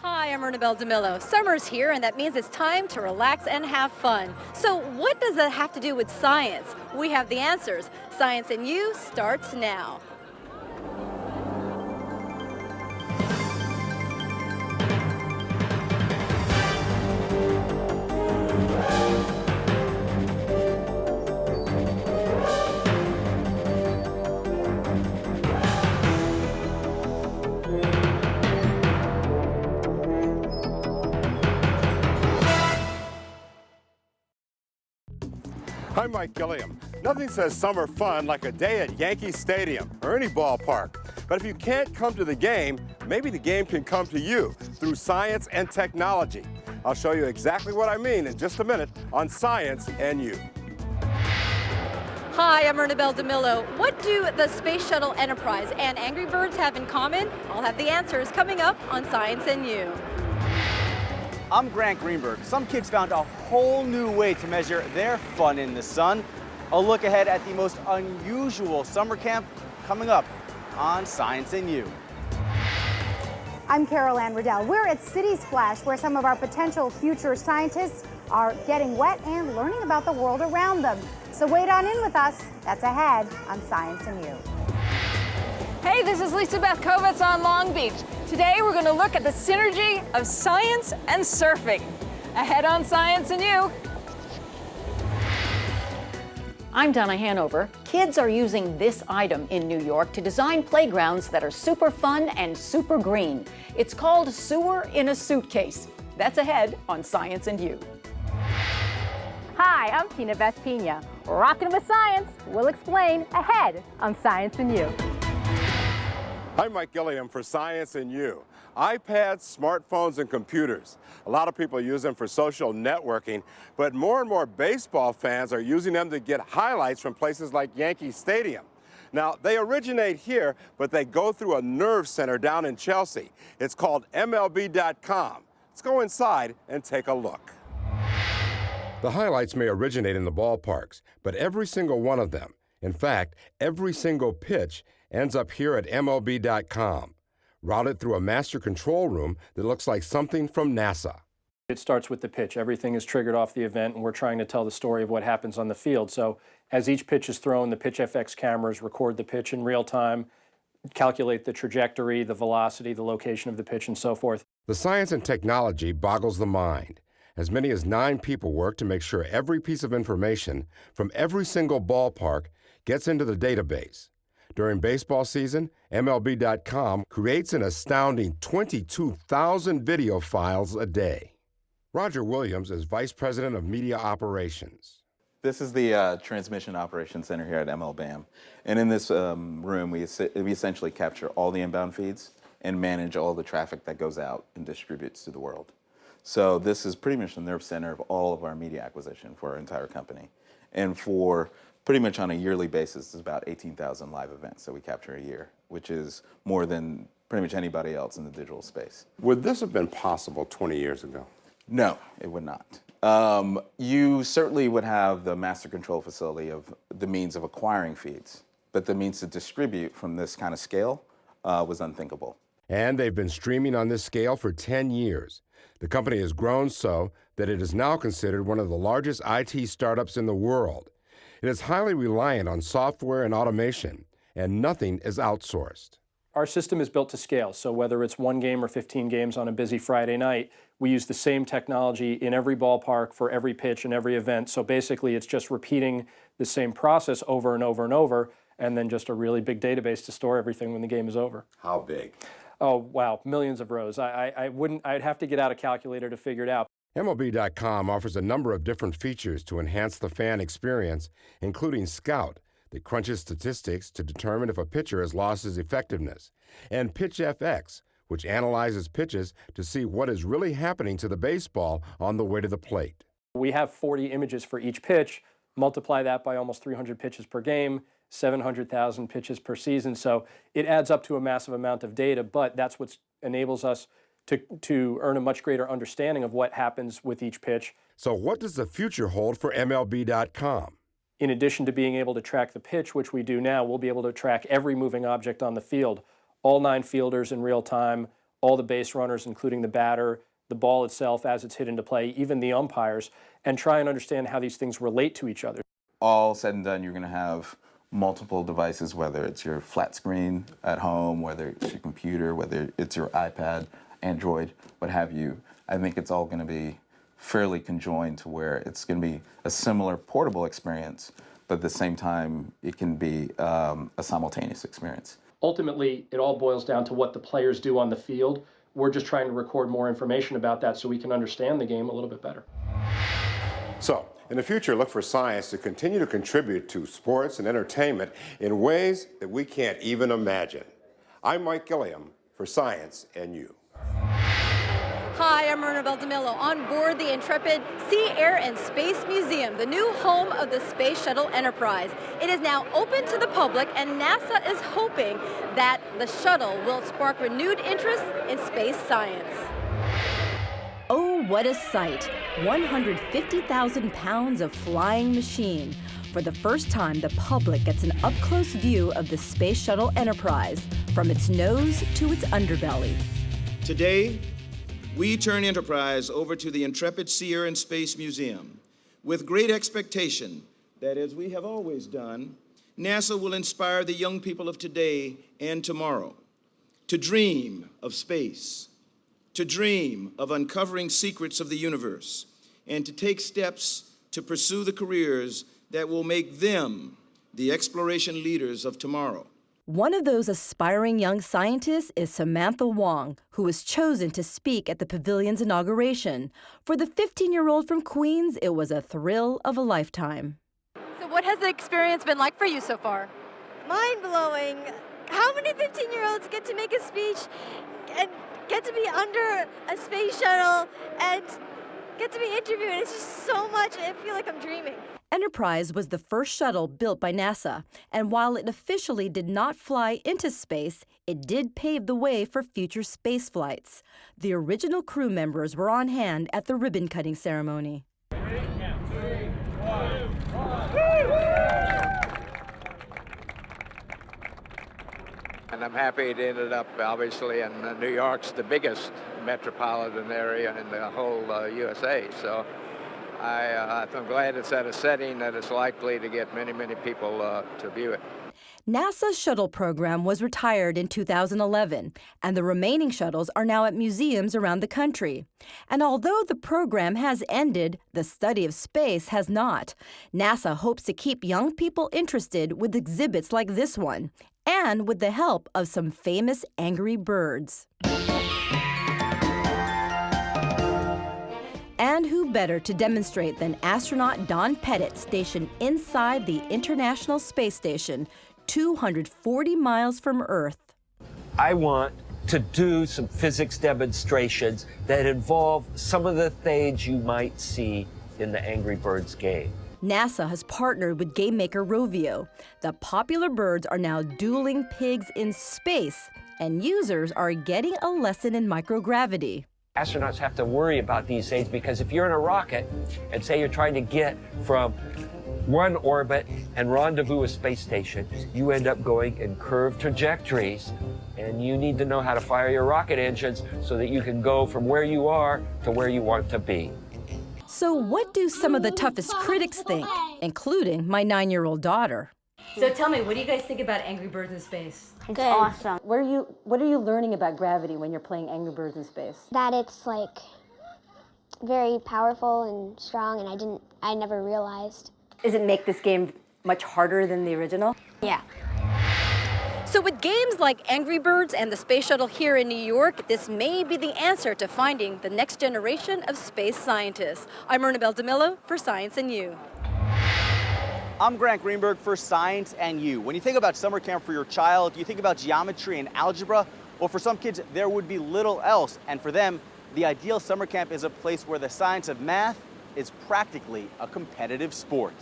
Hi, I'm Ernabel Demillo. Summer's here, and that means it's time to relax and have fun. So what does that have to do with science? We have the answers. Science and You starts now. I'm Mike Gilliam. Nothing says summer fun like a day at Yankee Stadium or any ballpark. But if you can't come to the game, maybe the game can come to you through science and technology. I'll show you exactly what I mean in just a minute on Science and You. Hi, I'm Ernabel Demillo. What do the Space Shuttle Enterprise and Angry Birds have in common? I'll have the answers coming up on Science and You. I'm Greenberg. Some kids found a whole new way to measure their fun in the sun. A look ahead at the most unusual summer camp coming up on Science and You. I'm Anne Riddell. We're at City Splash, where some of our potential future scientists are getting wet and learning about the world around them. So wait on in with us. That's ahead on Science and You. Hey, this is Beth Kovetz on Long Beach. Today we're going to look at the synergy of science and surfing. Ahead on Science and You. I'm Donna Hanover. Kids are using this item in New York to design playgrounds that are super fun and super green. It's called Sewer in a Suitcase. That's ahead on Science and You. Hi, I'm Tinabeth Pina. Rockin' with science. We'll explain ahead on Science and You. I'm Mike Gilliam for Science and You. iPads, smartphones, and computers. A lot of people use them for social networking, but more and more baseball fans are using them to get highlights from places like Yankee Stadium. Now, they originate here, but they go through a nerve center down in Chelsea. It's called MLB.com. Let's go inside and take a look. The highlights may originate in the ballparks, but every single one of them, in fact, every single pitch, ends up here at MLB.com, routed through a master control room that looks like something from NASA. It starts with the pitch. Everything is triggered off the event, and we're trying to tell the story of what happens on the field. So as each pitch is thrown, the Pitch FX cameras record the pitch in real time, calculate the trajectory, the velocity, the location of the pitch, and so forth. The science and technology boggles the mind. As many as 9 people work to make sure every piece of information from every single ballpark gets into the database. During baseball season, MLB.com creates an astounding 22,000 video files a day. Roger Williams is Vice President of Media Operations. This is the Transmission Operations Center here at MLBcom. And in this room, we essentially capture all the inbound feeds and manage all the traffic that goes out and distributes to the world. So this is pretty much the nerve center of all of our media acquisition for our entire company. And for pretty much on a yearly basis, there's about 18,000 live events that we capture a year, which is more than pretty much anybody else in the digital space. Would this have been possible 20 years ago? No, it would not. You certainly would have the master control facility of the means of acquiring feeds, but the means to distribute from this kind of scale was unthinkable. And they've been streaming on this scale for 10 years. The company has grown so that it is now considered one of the largest IT startups in the world. It is highly reliant on software and automation, and nothing is outsourced. Our system is built to scale, so whether it's 1 game or 15 games on a busy Friday night, we use the same technology in every ballpark for every pitch and every event. So basically, it's just repeating the same process over and over and over, and then just a really big database to store everything when the game is over. How big? Oh, wow, millions of rows. I'd have to get out a calculator to figure it out. MLB.com offers a number of different features to enhance the fan experience, including Scout, that crunches statistics to determine if a pitcher has lost his effectiveness, and Pitch FX, which analyzes pitches to see what is really happening to the baseball on the way to the plate. We have 40 images for each pitch. Multiply that by almost 300 pitches per game, 700,000 pitches per season. So it adds up to a massive amount of data, but that's what enables us to earn a much greater understanding of what happens with each pitch. So what does the future hold for MLB.com? In addition to being able to track the pitch, which we do now, we'll be able to track every moving object on the field, all 9 fielders in real time, all the base runners, including the batter, the ball itself as it's hit into play, even the umpires, and try and understand how these things relate to each other. All said and done, you're going to have multiple devices, whether it's your flat screen at home, whether it's your computer, whether it's your iPad, Android, what have you. I think it's all going to be fairly conjoined to where it's going to be a similar portable experience, but at the same time, it can be a simultaneous experience. Ultimately, it all boils down to what the players do on the field. We're just trying to record more information about that so we can understand the game a little bit better. So, in the future, look for science to continue to contribute to sports and entertainment in ways that we can't even imagine. I'm Mike Gilliam for Science and You. Hi, I'm Ernabel Demillo on board the intrepid Sea, Air, and Space Museum, the new home of the Space Shuttle Enterprise. It is now open to the public, and NASA is hoping that the shuttle will spark renewed interest in space science. Oh, what a sight. 150,000 pounds of flying machine. For the first time, the public gets an up-close view of the Space Shuttle Enterprise, from its nose to its underbelly. Today, we turn Enterprise over to the intrepid Sea, Air, and Space Museum with great expectation that, as we have always done, NASA will inspire the young people of today and tomorrow to dream of space, to dream of uncovering secrets of the universe, and to take steps to pursue the careers that will make them the exploration leaders of tomorrow. One of those aspiring young scientists is Samantha Wong, who was chosen to speak at the pavilion's inauguration. For the 15-year-old from Queens, it was a thrill of a lifetime. So what has the experience been like for you so far? Mind-blowing. How many 15-year-olds get to make a speech and get to be under a space shuttle and get to be interviewed? It's just so much. I feel like I'm dreaming. Enterprise was the first shuttle built by NASA, and while it officially did not fly into space, it did pave the way for future space flights. The original crew members were on hand at the ribbon-cutting ceremony. And I'm happy it ended up, obviously, in New York's the biggest metropolitan area in the whole USA. So I'm glad it's at a setting that is likely to get many, many people to view it. NASA's shuttle program was retired in 2011, and the remaining shuttles are now at museums around the country. And although the program has ended, the study of space has not. NASA hopes to keep young people interested with exhibits like this one, and with the help of some famous angry birds. And who better to demonstrate than astronaut Don Pettit, stationed inside the International Space Station, 240 miles from Earth. I want to do some physics demonstrations that involve some of the things you might see in the Angry Birds game. NASA has partnered with game maker Rovio. The popular birds are now dueling pigs in space, and users are getting a lesson in microgravity. Astronauts have to worry about these things because if you're in a rocket and say you're trying to get from one orbit and rendezvous a space station, you end up going in curved trajectories, and you need to know how to fire your rocket engines so that you can go from where you are to where you want to be. So what do some of the toughest critics think, including my 9-year-old daughter? So tell me, what do you guys think about Angry Birds in Space? It's awesome. What are you learning about gravity when you're playing Angry Birds in Space? That it's like very powerful and strong, and I never realized. Does it make this game much harder than the original? Yeah. So with games like Angry Birds and the Space Shuttle here in New York, this may be the answer to finding the next generation of space scientists. I'm Ernabel Demillo for Science and You. I'm Grant Greenberg for Science and You. When you think about summer camp for your child, you think about geometry and algebra. Well, for some kids, there would be little else. And for them, the ideal summer camp is a place where the science of math is practically a competitive sport.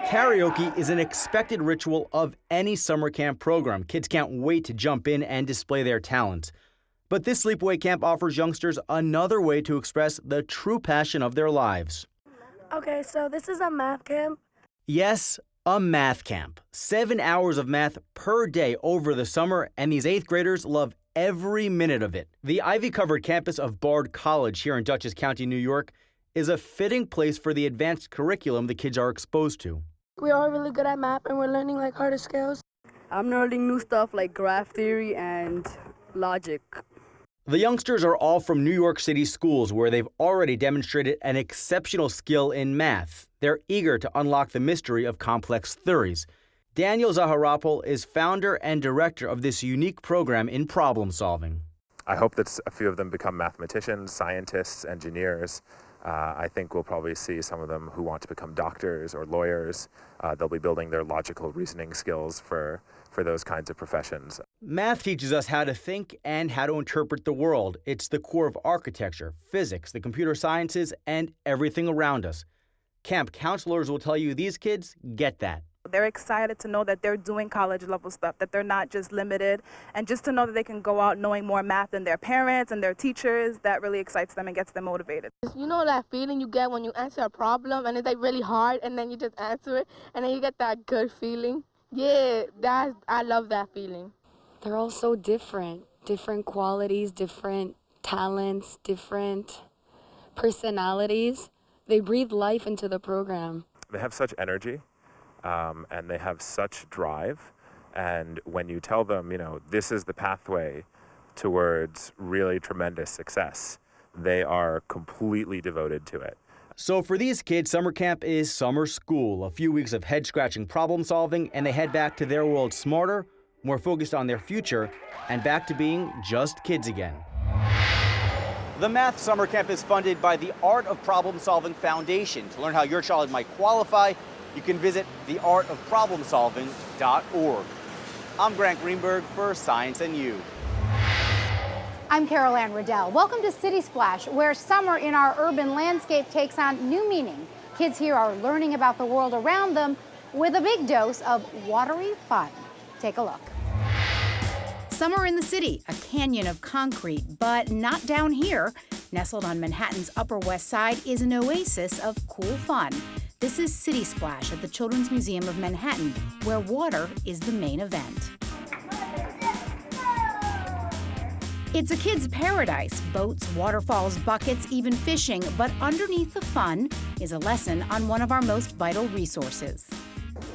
Karaoke is an expected ritual of any summer camp program. Kids can't wait to jump in and display their talents. But this sleepaway camp offers youngsters another way to express the true passion of their lives. Okay, so this is a math camp. Yes, a math camp. 7 hours of math per day over the summer, and these 8th graders love every minute of it. The ivy-covered campus of Bard College here in Dutchess County, New York, is a fitting place for the advanced curriculum the kids are exposed to. We're all really good at math, and we're learning like harder skills. I'm learning new stuff like graph theory and logic. The youngsters are all from New York City schools where they've already demonstrated an exceptional skill in math. They're eager to unlock the mystery of complex theories. Daniel Zaharapol is founder and director of this unique program in problem solving. I hope that a few of them become mathematicians, scientists, engineers. I think we'll probably see some of them who want to become doctors or lawyers. They'll be building their logical reasoning skills for those kinds of professions. Math teaches us how to think and how to interpret the world. It's the core of architecture, physics, the computer sciences, and everything around us. Camp counselors will tell you these kids get that. They're excited to know that they're doing college-level stuff, that they're not just limited, and just to know that they can go out knowing more math than their parents and their teachers, that really excites them and gets them motivated. You know that feeling you get when you answer a problem and it's like really hard, and then you just answer it, and then you get that good feeling? Yeah, I love that feeling. They're all so different qualities, different talents, different personalities. They breathe life into the program. They have such energy. And they have such drive. And when you tell them, this is the pathway towards really tremendous success, they are completely devoted to it. So for these kids, summer camp is summer school, a few weeks of head-scratching problem solving, and they head back to their world smarter, more focused on their future, and back to being just kids again. The Math Summer Camp is funded by the Art of Problem Solving Foundation. To learn how your child might qualify, you can visit theartofproblemsolving.org. I'm Grant Greenberg for Science and You. I'm Anne Riddell. Welcome to City Splash, where summer in our urban landscape takes on new meaning. Kids here are learning about the world around them with a big dose of watery fun. Take a look. Summer in the city, a canyon of concrete, but not down here. Nestled on Manhattan's Upper West Side is an oasis of cool fun. This is City Splash at the Children's Museum of Manhattan, where water is the main event. It's a kid's paradise. Boats, waterfalls, buckets, even fishing. But underneath the fun is a lesson on one of our most vital resources.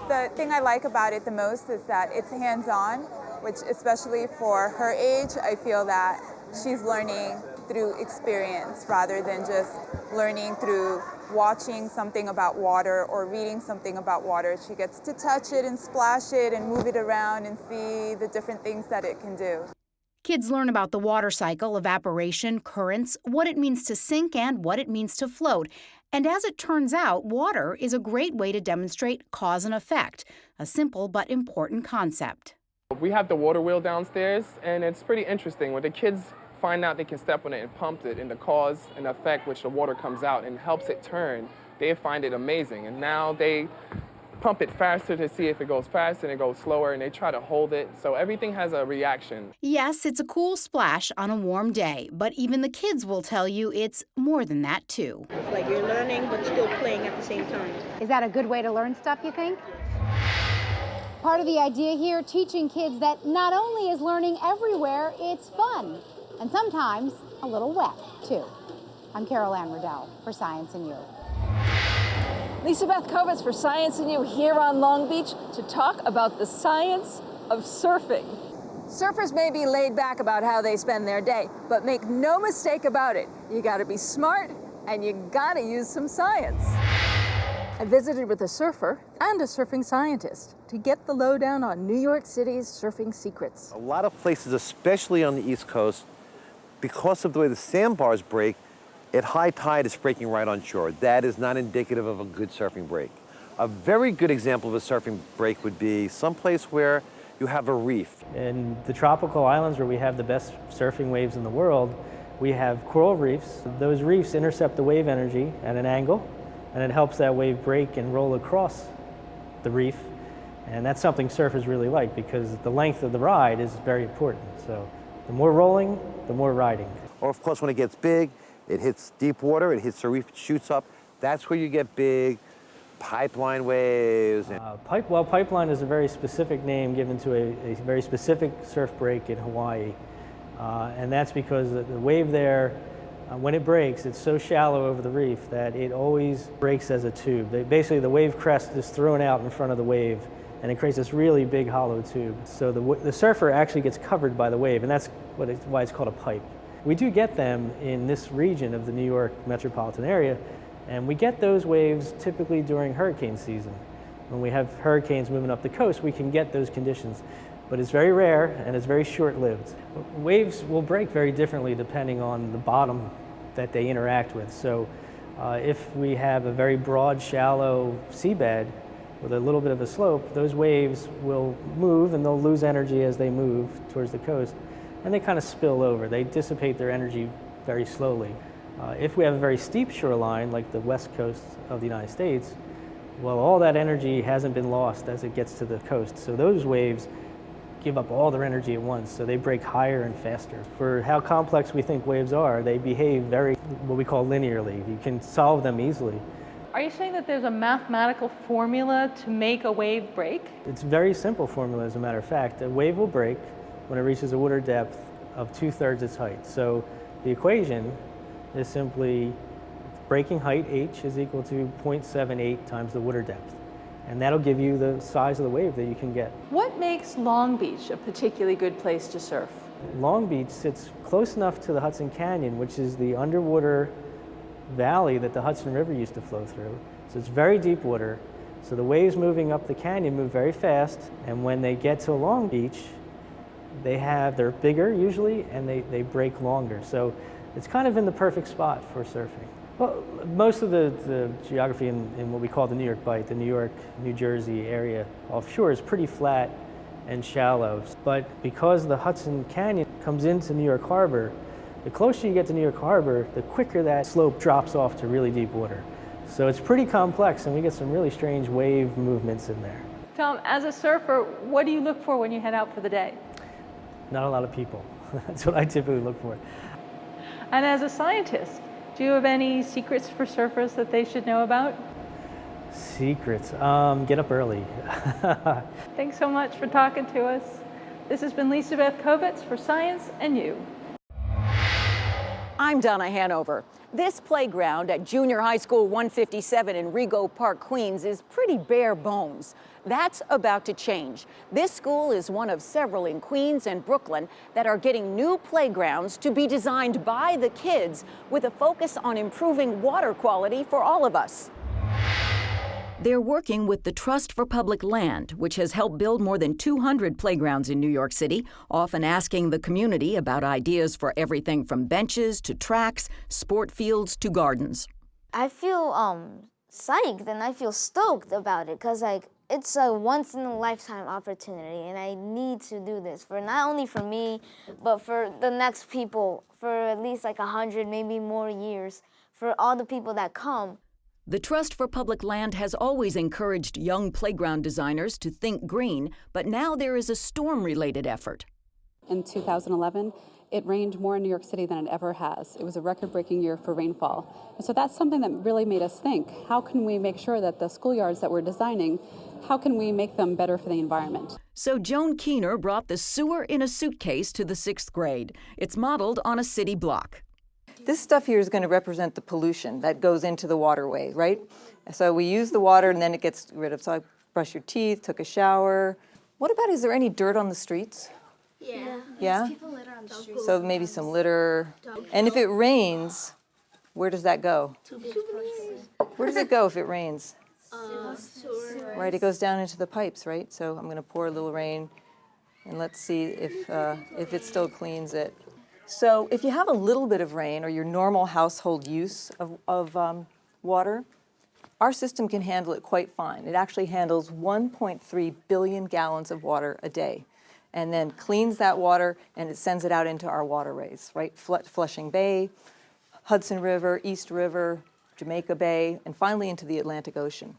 The thing I like about it the most is that it's hands-on, which especially for her age, I feel that she's learning through experience rather than just learning through watching something about water or reading something about water. She gets to touch it and splash it and move it around and see the different things that it can do. Kids learn about the water cycle, evaporation, currents, what it means to sink and what it means to float. And as it turns out, water is a great way to demonstrate cause and effect, a simple but important concept. We have the water wheel downstairs, and it's pretty interesting. When the kids find out they can step on it and pump it, and the cause and effect which the water comes out and helps it turn, they find it amazing. And now they pump it faster to see if it goes faster and it goes slower, and they try to hold it. So everything has a reaction. Yes, it's a cool splash on a warm day, but even the kids will tell you it's more than that, too. Like you're learning but still playing at the same time. Is that a good way to learn stuff, you think? Part of the idea here, teaching kids that not only is learning everywhere, it's fun. And sometimes a little wet, too. I'm Anne Riddell for Science and You. Beth Kovetz for Science and You here on Long Beach to talk about the science of surfing. Surfers may be laid back about how they spend their day, but make no mistake about it. You gotta be smart and you gotta use some science. I visited with a surfer and a surfing scientist to get the lowdown on New York City's surfing secrets. A lot of places, especially on the East Coast, because of the way the sandbars break, at high tide it's breaking right on shore. That is not indicative of a good surfing break. A very good example of a surfing break would be someplace where you have a reef. In the tropical islands where we have the best surfing waves in the world, we have coral reefs. Those reefs intercept the wave energy at an angle, and it helps that wave break and roll across the reef. And that's something surfers really like because the length of the ride is very important. So the more rolling, the more riding. Or of course when it gets big, it hits deep water, it hits the reef, it shoots up. That's where you get big pipeline waves. Pipeline is a very specific name given to a very specific surf break in Hawaii. And that's because the wave there, when it breaks, it's so shallow over the reef that it always breaks as a tube. Basically, the wave crest is thrown out in front of the wave, and it creates this really big hollow tube. So the surfer actually gets covered by the wave, and that's why it's called a pipe. We do get them in this region of the New York metropolitan area, and we get those waves typically during hurricane season. When we have hurricanes moving up the coast, we can get those conditions. But it's very rare and it's very short-lived. Waves will break very differently depending on the bottom that they interact with. So if we have a very broad, shallow seabed with a little bit of a slope, those waves will move and they'll lose energy as they move towards the coast, and they kind of spill over. They dissipate their energy very slowly. If we have a very steep shoreline, like the west coast of the United States, well, all that energy hasn't been lost as it gets to the coast. So those waves give up all their energy at once, so they break higher and faster. For how complex we think waves are, they behave very, what we call linearly. You can solve them easily. Are you saying that there's a mathematical formula to make a wave break? It's a very simple formula, as a matter of fact. A wave will break when it reaches a water depth of 2/3 its height. So the equation is simply breaking height, h, is equal to 0.78 times the water depth. And that'll give you the size of the wave that you can get. What makes Long Beach a particularly good place to surf? Long Beach sits close enough to the Hudson Canyon, which is the underwater valley that the Hudson River used to flow through. So it's very deep water. So the waves moving up the canyon move very fast, and when they get to Long Beach, they're bigger usually, and they break longer. So it's kind of in the perfect spot for surfing. Well, most of the geography in what we call the New York Bight, the New York, New Jersey area offshore, is pretty flat and shallow. But because the Hudson Canyon comes into New York Harbor, the closer you get to New York Harbor, the quicker that slope drops off to really deep water. So it's pretty complex, and we get some really strange wave movements in there. Tom, as a surfer, what do you look for when you head out for the day? Not a lot of people. That's what I typically look for. And as a scientist, do you have any secrets for surfers that they should know about? Secrets? Get up early. Thanks so much for talking to us. This has been Beth Kovetz for Science and You. I'm Donna Hanover. This playground at Junior High School 157 in Rego Park, Queens is pretty bare bones. That's about to change. This school is one of several in Queens and Brooklyn that are getting new playgrounds to be designed by the kids with a focus on improving water quality for all of us. They're working with the Trust for Public Land, which has helped build more than 200 playgrounds in New York City, often asking the community about ideas for everything from benches to tracks, sport fields to gardens. I feel psyched and I feel stoked about it because it's a once-in-a-lifetime opportunity, and I need to do this for not only for me, but for the next people, for at least 100, maybe more years, for all the people that come. The Trust for Public Land has always encouraged young playground designers to think green, but now there is a storm-related effort. In 2011, it rained more in New York City than it ever has. It was a record-breaking year for rainfall. And so that's something that really made us think, how can we make sure that the schoolyards that we're designing, how can we make them better for the environment? So Joan Keener brought the sewer in a suitcase to the 6th grade. It's modeled on a city block. This stuff here is going to represent the pollution that goes into the waterway, right? So we use the water and then it gets rid of, so I brush your teeth, took a shower. What about, is there any dirt on the streets? Yeah. Yeah? People litter on the street. So maybe some litter. And if it rains, where does that go? Where does it go if it rains? Right, it goes down into the pipes, right? So I'm going to pour a little rain, and let's see if it still cleans it. So if you have a little bit of rain or your normal household use of water, our system can handle it quite fine. It actually handles 1.3 billion gallons of water a day, and then cleans that water and it sends it out into our waterways, right? Flushing Bay, Hudson River, East River, Jamaica Bay, and finally into the Atlantic Ocean.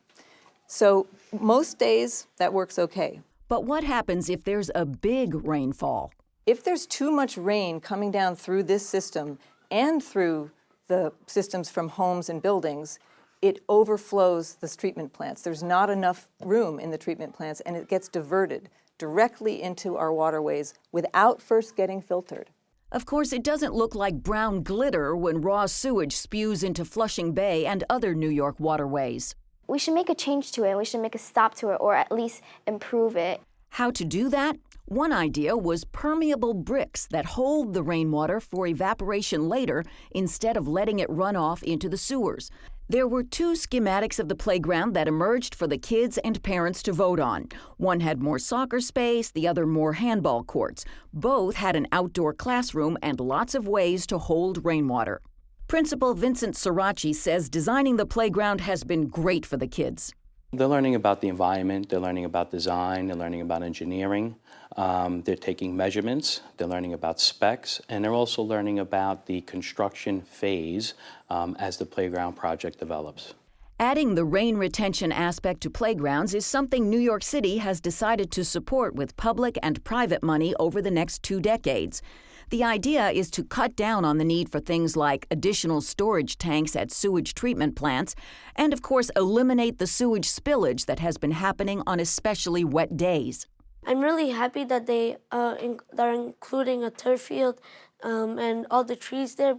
So most days that works okay. But what happens if there's a big rainfall? If there's too much rain coming down through this system and through the systems from homes and buildings, it overflows the treatment plants. There's not enough room in the treatment plants, and it gets diverted directly into our waterways without first getting filtered. Of course, it doesn't look like brown glitter when raw sewage spews into Flushing Bay and other New York waterways. We should make a change to it. We should make a stop to it, or at least improve it. How to do that? One idea was permeable bricks that hold the rainwater for evaporation later instead of letting it run off into the sewers. There were two schematics of the playground that emerged for the kids and parents to vote on. One had more soccer space, the other more handball courts. Both had an outdoor classroom and lots of ways to hold rainwater. Principal Vincent Sirachi says designing the playground has been great for the kids. They're learning about the environment, they're learning about design, they're learning about engineering, they're taking measurements, they're learning about specs, and they're also learning about the construction phase as the playground project develops. Adding the rain retention aspect to playgrounds is something New York City has decided to support with public and private money over the next 2 decades. The idea is to cut down on the need for things like additional storage tanks at sewage treatment plants and, of course, eliminate the sewage spillage that has been happening on especially wet days. I'm really happy that they're including a turf field and all the trees there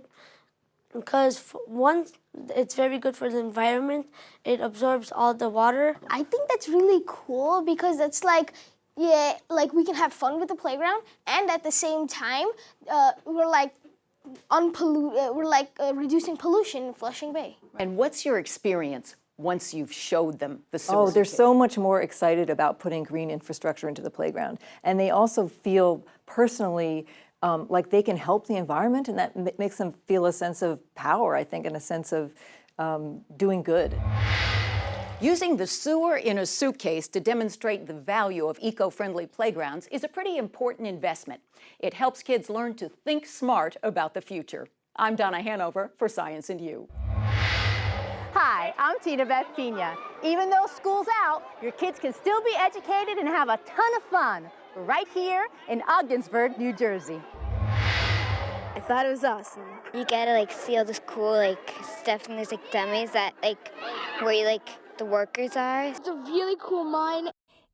because, one, it's very good for the environment. It absorbs all the water. I think that's really cool because it's like, yeah, like we can have fun with the playground, and at the same time, we're like reducing pollution in Flushing Bay. And what's your experience once you've showed them the sewers? Oh, they're so much more excited about putting green infrastructure into the playground. And they also feel personally like they can help the environment, and that makes them feel a sense of power, I think, and a sense of doing good. Using the sewer in a suitcase to demonstrate the value of eco-friendly playgrounds is a pretty important investment. It helps kids learn to think smart about the future. I'm Donna Hanover for Science and You. Hi, I'm Tinabeth Pina. Even though school's out, your kids can still be educated and have a ton of fun right here in Ogdensburg, New Jersey. I thought it was awesome. You gotta see all this cool stuff, and there's dummies that where you the workers are. It's a really cool mine.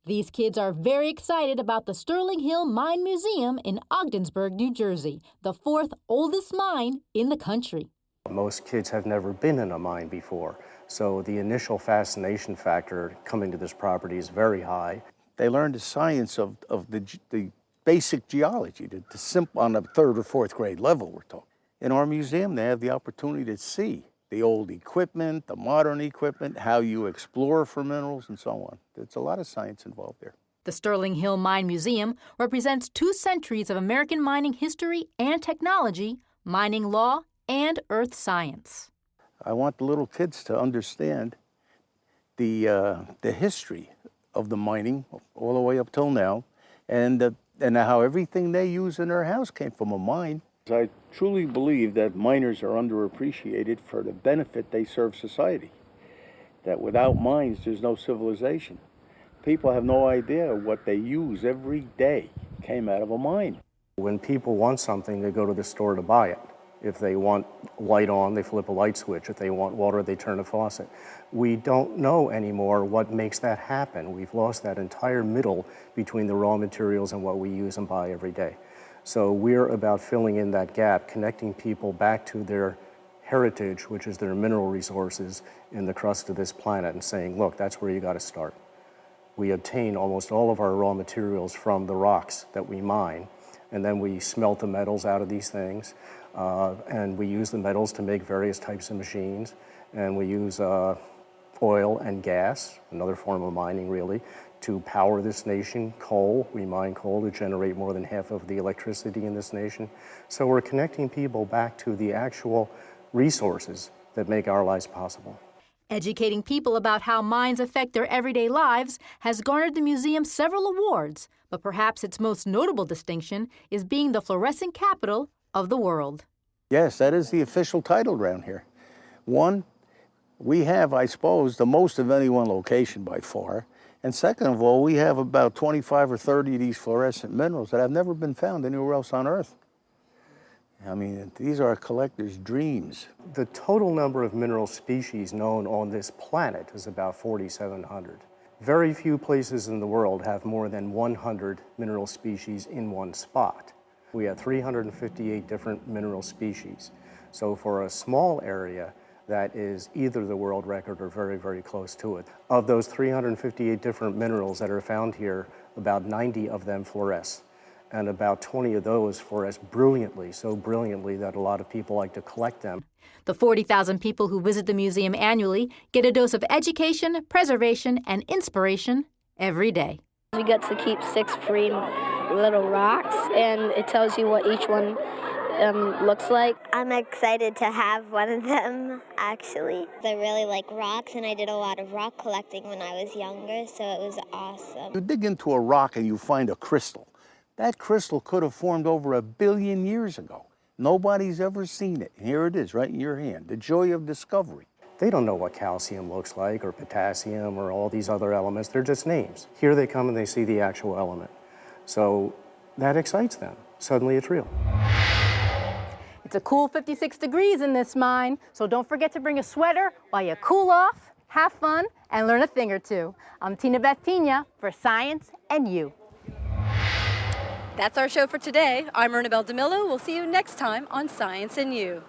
These kids are very excited about the Sterling Hill Mine Museum in Ogdensburg, New Jersey, the 4th oldest mine in the country. Most kids have never been in a mine before, so the initial fascination factor coming to this property is very high. They learn the science of the basic geology, the simple on a 3rd or 4th grade level we're talking. In our museum, they have the opportunity to see the old equipment, the modern equipment, how you explore for minerals, and so on. There's a lot of science involved there. The Sterling Hill Mine Museum represents 2 centuries of American mining history and technology, mining law, and earth science. I want the little kids to understand the history of the mining all the way up till now, and how everything they use in their house came from a mine. I truly believe that miners are underappreciated for the benefit they serve society. That without mines, there's no civilization. People have no idea what they use every day came out of a mine. When people want something, they go to the store to buy it. If they want light on, they flip a light switch. If they want water, they turn a faucet. We don't know anymore what makes that happen. We've lost that entire middle between the raw materials and what we use and buy every day. So we're about filling in that gap, connecting people back to their heritage, which is their mineral resources in the crust of this planet, and saying, look, that's where you got to start. We obtain almost all of our raw materials from the rocks that we mine, and then we smelt the metals out of these things, and we use the metals to make various types of machines, and we use oil and gas, another form of mining really, to power this nation. Coal, we mine coal to generate more than half of the electricity in this nation. So we're connecting people back to the actual resources that make our lives possible. Educating people about how mines affect their everyday lives has garnered the museum several awards, but perhaps its most notable distinction is being the fluorescent capital of the world. Yes, that is the official title around here. One, we have, I suppose, the most of any one location by far. And second of all, we have about 25 or 30 of these fluorescent minerals that have never been found anywhere else on Earth. I mean, these are collectors' dreams. The total number of mineral species known on this planet is about 4,700. Very few places in the world have more than 100 mineral species in one spot. We have 358 different mineral species. So for a small area, that is either the world record or very, very close to it. Of those 358 different minerals that are found here, about 90 of them fluoresce. And about 20 of those fluoresce brilliantly, so brilliantly that a lot of people like to collect them. The 40,000 people who visit the museum annually get a dose of education, preservation, and inspiration every day. We get to keep 6 free little rocks, and it tells you what each one looks like. I'm excited to have one of them, actually. I really like rocks, and I did a lot of rock collecting when I was younger, so it was awesome. You dig into a rock and you find a crystal. That crystal could have formed over 1 billion years ago. Nobody's ever seen it. Here it is, right in your hand. The joy of discovery. They don't know what calcium looks like or potassium or all these other elements. They're just names. Here they come and they see the actual element. So that excites them. Suddenly it's real. It's a cool 56 degrees in this mine, so don't forget to bring a sweater while you cool off, have fun, and learn a thing or two. I'm Tinabeth Pina for Science and You. That's our show for today. I'm Ernabel Demillo. We'll see you next time on Science and You.